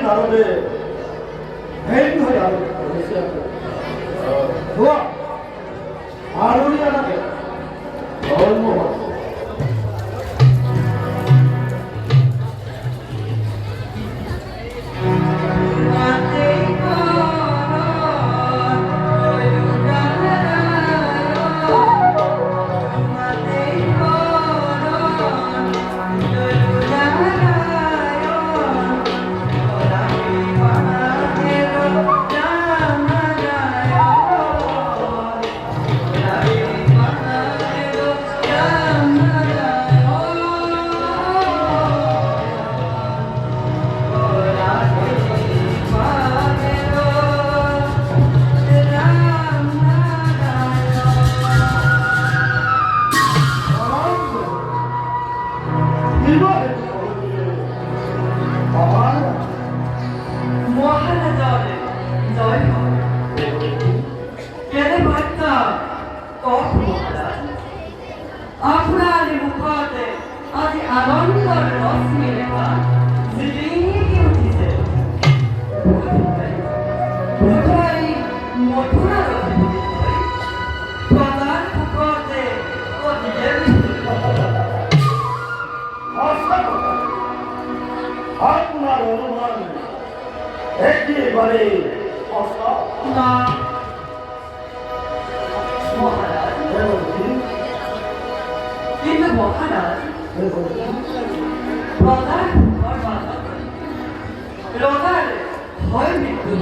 나름의 행위하여 있어야 좋아. 아로리아나게 너무 আপনার মুখতে আজি আনন্দর রস মিলেবা জিলিকি উঠিছে বুধাই মথুরার প্রধান মুখতে অধিয়ে আপনার অনুমান একেবারে অসৎ না মহারাজ কিন্তু মহারাজ প্রধান রোগার হয় মৃত্যু